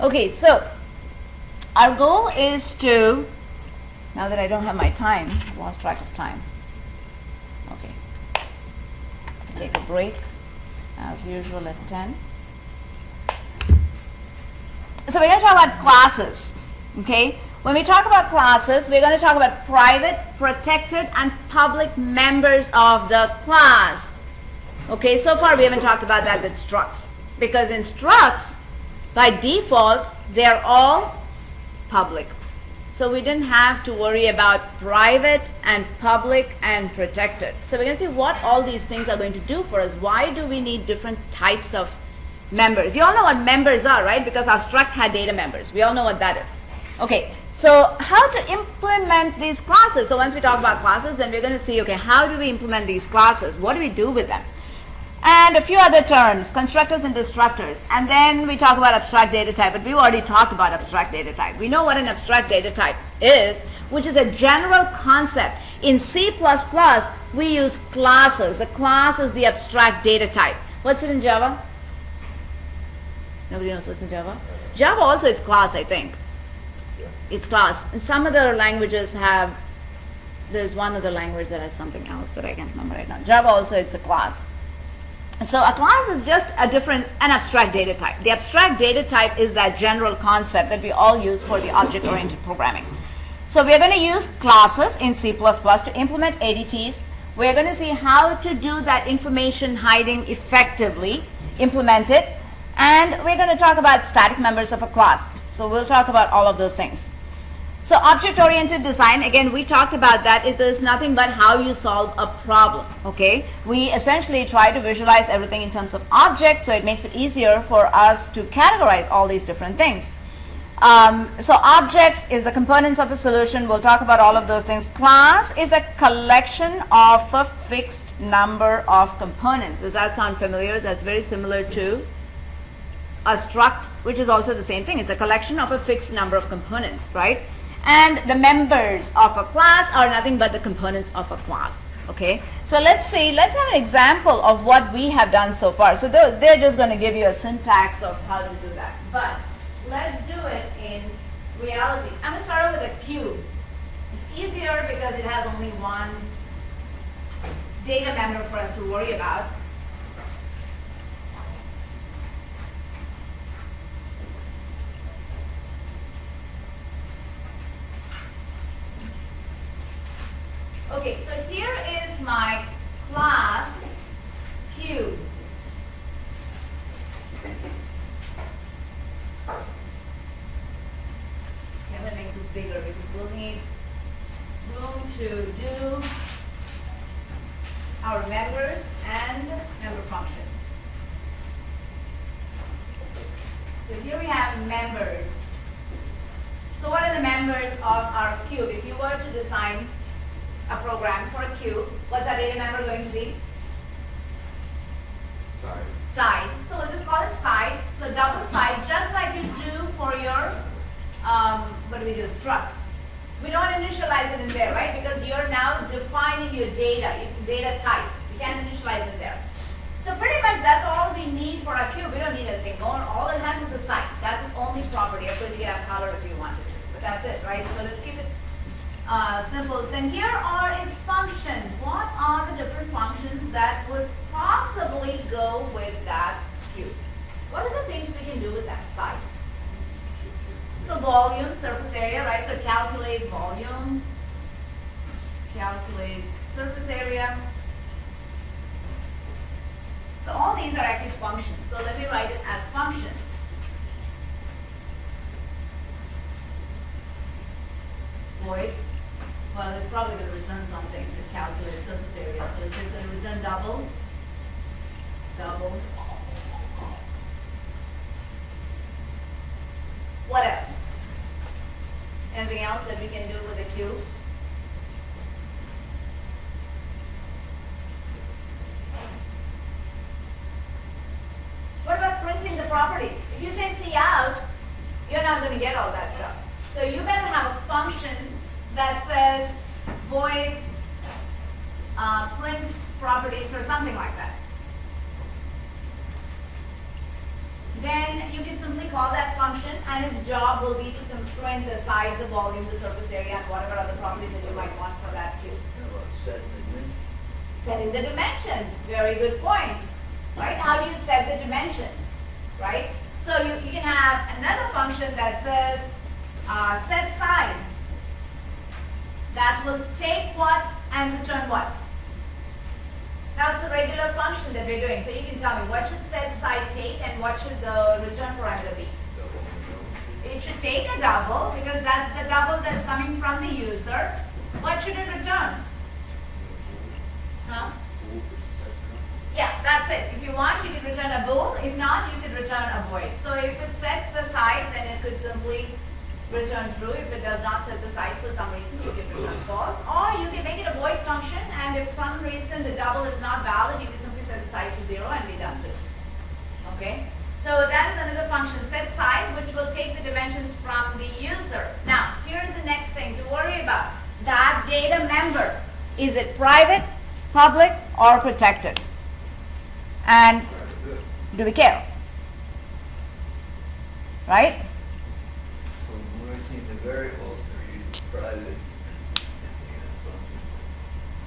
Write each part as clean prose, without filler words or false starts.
Okay, so our goal is to, now that I don't have my time, I've lost track of time. Okay, take a break as usual at 10. So we're going to talk about classes. Okay, when we talk about classes, we're going to talk about private, protected, and public members of the class. Okay, so far we haven't talked about that with structs, because in structs, by default, they're all public. So we didn't have to worry about private and public and protected. So we're going to see what all these things are going to do for us. Why do we need different types of members? You all know what members are, right? Because our struct had data members. We all know what that is. Okay, so how to implement these classes? So once we talk about classes, then we're going to see, okay, how do we implement these classes? What do we do with them? And a few other terms, constructors and destructors. And then we talk about abstract data type, but we've already talked about abstract data type. We know what an abstract data type is, which is a general concept. In C++, we use classes. A class is the abstract data type. What's it in Java? Nobody knows what's in Java? Java also is class, I think. It's class. And some other languages have, there's one other language that has something else that I can't remember right now. Java also is a class. So a class is just an abstract data type. The abstract data type is that general concept that we all use for the object-oriented programming. So we're going to use classes in C++ to implement ADTs. We're going to see how to do that information hiding effectively, implement it, and we're going to talk about static members of a class. So we'll talk about all of those things. So object-oriented design, again, we talked about that. It is nothing but how you solve a problem, okay? We essentially try to visualize everything in terms of objects, so it makes it easier for us to categorize all these different things. So objects is the components of a solution. We'll talk about all of those things. Class is a collection of a fixed number of components. Does that sound familiar? That's very similar to a struct, which is also the same thing. It's a collection of a fixed number of components, right? And the members of a class are nothing but the components of a class. Okay, so let's have an example of what we have done so far. So they're just going to give you a syntax of how to do that. But let's do it in reality. I'm going to start with a cube. It's easier because it has only one data member for us to worry about. Okay, so here is my class cube. I'm going to make this bigger because we'll need room to do our members and member functions. So here we have members. So what are the members of our cube? If you were to design a program for a cube, what's our data member going to be? Side. Side. So we'll just call it side. So double side, just like you do for your, what do we do, struct. We don't initialize it in there, right? Because you're now defining your data type. You can't initialize it there. So pretty much that's all we need for our cube. We don't need anything more. All it has is a side. That's its only property. Of course, you can have color if you wanted to. But that's it, right? So let's keep it simple. Then here are its functions. What are the different functions that would possibly go with that cube? What are the things we can do with that side? So volume, surface area, right? So calculate volume, calculate surface area. So all these are actually functions. So let me write it as functions. Void. Well, it's probably going to return something to calculate surface area. So it's going to return double. What else? Anything else that we can do with a cube? What about printing the properties? If you say cout, you're not going to get all that stuff. So you better have a function that says void print properties or something like that. Then you can simply call that function and its job will be to print the size, the volume, the surface area, and whatever other properties that you might want for that cube. Setting the dimensions. Very good point. Right? How do you set the dimensions? Right? So you can have another function that says set side. That will take what and return what? That's a regular function that we're doing. So you can tell me what should set side take and what should the return parameter be? It should take a double because that's the double that's coming from the user. What should it return? Huh? Yeah, that's it. If you want, you can return a bool. If not, you can return a void. So if it sets the side, then it could simply return true. If it does not set the side for some reason, you can return false. Or you can make it a void function, and if for some reason the double is not valid, you can simply set the side to 0 and be done with it. Okay? So that is another function, set side, which will take the dimensions from the user. Now, here's the next thing to worry about. That data member, is it private, public, or protected? And do we care? Right?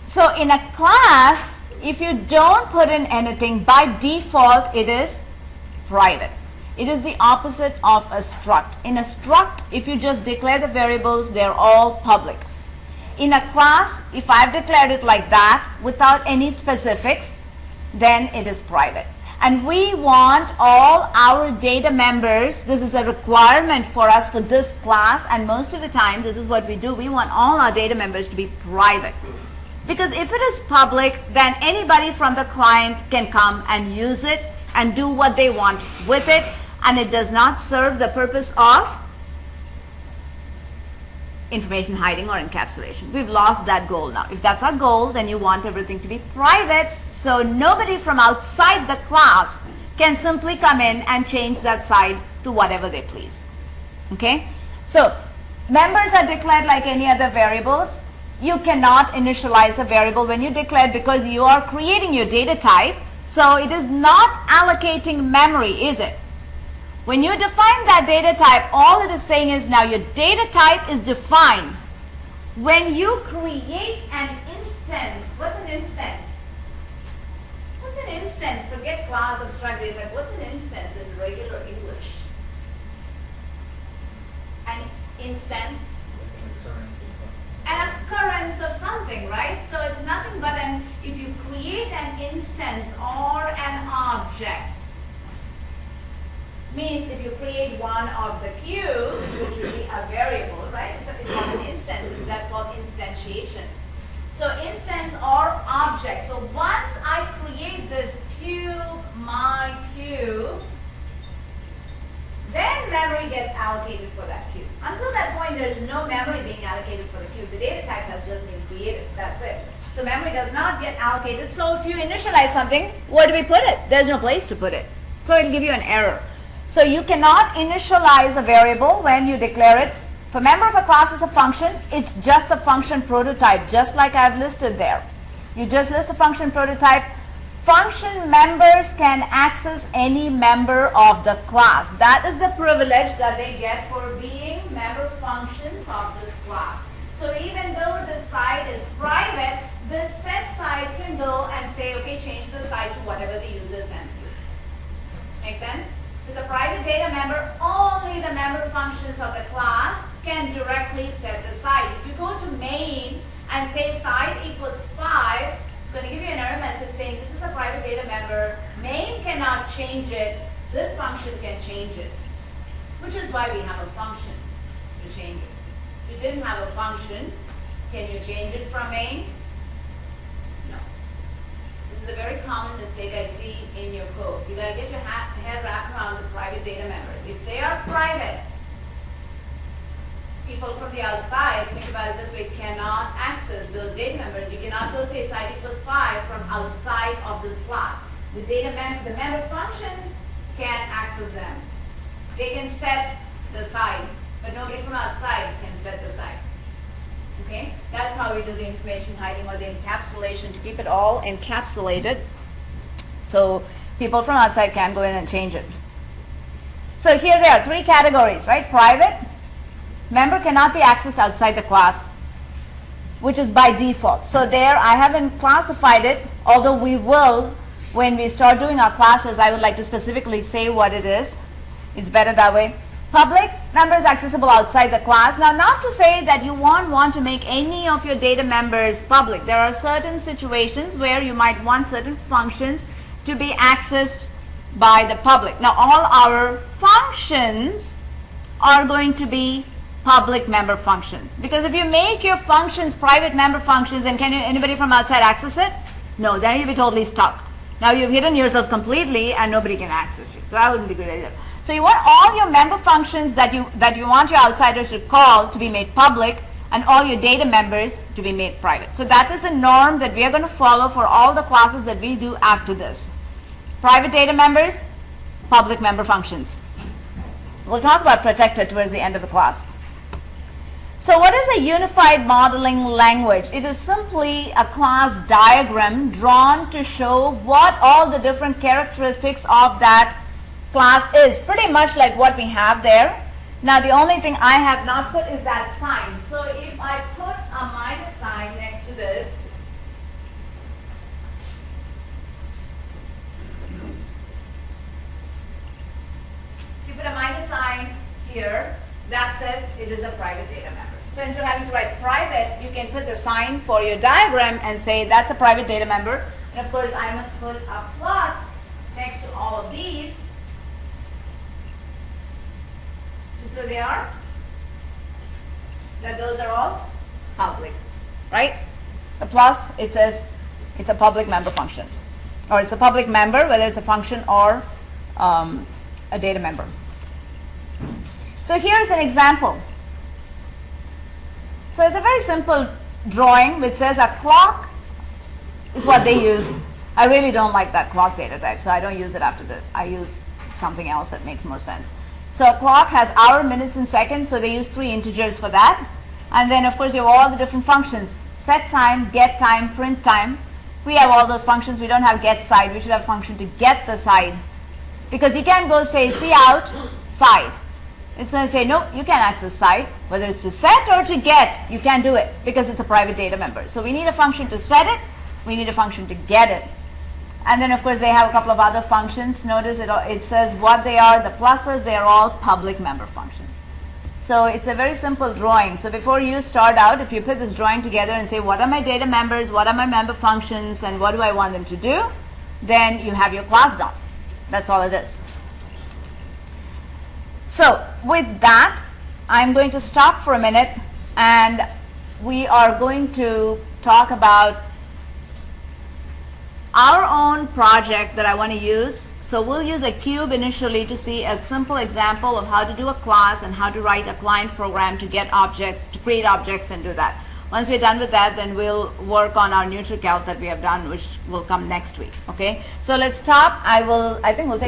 So in a class, if you don't put in anything, by default it is private. It is the opposite of a struct. In a struct, if you just declare the variables, they're all public. In a class, if I've declared it like that without any specifics, then it is private. And we want all our data members, this is a requirement for us for this class, and most of the time this is what we do, we want all our data members to be private. Because if it is public, then anybody from the client can come and use it and do what they want with it, and it does not serve the purpose of information hiding or encapsulation. We've lost that goal now. If that's our goal, then you want everything to be private, so nobody from outside the class can simply come in and change that side to whatever they please. Okay? So members are declared like any other variables. You cannot initialize a variable when you declare, because you are creating your data type. So it is not allocating memory, is it? When you define that data type, all it is saying is now your data type is defined. When you create an instance, what's an instance? What's an instance? Forget class, abstract data type. What's an instance in regular English? An instance? An occurrence of something, right? So it's nothing but if you create an instance or an object, means if you create one of the cubes, which will be a variable, right? It's called an instance, that's called instantiation. So instance or object. So once I create this cube, my cube, then memory gets allocated for that cube. Until that point, there is no memory being allocated for the cube. The data type has just been created. That's it. So memory does not get allocated. So if you initialize something, where do we put it? There's no place to put it. So it will give you an error. So you cannot initialize a variable when you declare it. If a member of a class is a function, it's just a function prototype, just like I've listed there. You just list a function prototype. Function members can access any member of the class. That is the privilege that they get for being member functions of this class. So even though the site is private, the set site can go and say, okay, change the site to whatever the user sends you. Make sense? It's a private data member. Only the member functions of the class can directly set the site. If you go to main and say site equals 5, it's going to give you an error message saying this is a private data member. Main cannot change it. This function can change it, which is why we have a function to change it. If you didn't have a function, can you change it from main? No. This is a very common mistake I see in your code. You got to get your head wrapped around the private data members. If they are private, people from the outside, think about it this way, cannot access those data members. You cannot go say site equals 5 from outside of this class. The the member functions can access them. They can set the site, but nobody from outside can set the site. Okay? That's how we do the information hiding or the encapsulation, to keep it all encapsulated so people from outside can go in and change it. So here there are 3 categories, right? Private, member cannot be accessed outside the class, which is by default. So there I haven't classified it, although we will when we start doing our classes. I would like to specifically say what it is. It's better that way. Public, members accessible outside the class. Now, not to say that you won't want to make any of your data members public. There are certain situations where you might want certain functions to be accessed by the public. Now, all our functions are going to be public member functions, because if you make your functions private member functions, and can anybody from outside access it? No, then you'll be totally stuck. Now you've hidden yourself completely and nobody can access you. So that wouldn't be good either. So you want all your member functions that you want your outsiders to call to be made public, and all your data members to be made private. So that is a norm that we are going to follow for all the classes that we do after this. Private data members, public member functions. We'll talk about protected towards the end of the class. So what is a unified modeling language? It is simply a class diagram drawn to show what all the different characteristics of that class is. Pretty much like what we have there. Now the only thing I have not put is that sign. So if I put a minus sign next to this, if you put a minus sign here, that says it is a private data member. So instead of having to write private, you can put the sign for your diagram and say that's a private data member. And of course, I must put a plus next to all of these. Just so they are, that those are all public, right? The plus, it says it's a public member function. Or it's a public member, whether it's a function or a data member. So here's an example. So it's a very simple drawing which says a clock is what they use. I really don't like that clock data type, so I don't use it after this. I use something else that makes more sense. So a clock has hour, minutes, and seconds, so they use 3 integers for that. And then of course you have all the different functions. Set time, get time, print time. We have all those functions. We don't have get side. We should have a function to get the side. Because you can't go say cout side. It's going to say, no, you can't access side. Whether it's to set or to get, you can't do it because it's a private data member. So we need a function to set it. We need a function to get it. And then, of course, they have a couple of other functions. Notice it says what they are. The pluses, they are all public member functions. So it's a very simple drawing. So before you start out, if you put this drawing together and say, what are my data members, what are my member functions, and what do I want them to do, then you have your class done. That's all it is. So with that, I'm going to stop for a minute, and we are going to talk about our own project that I want to use. So we'll use a cube initially to see a simple example of how to do a class and how to write a client program to get objects, to create objects and do that. Once we're done with that, then we'll work on our NutriCalc that we have done, which will come next week. Okay, so let's stop. I think we'll take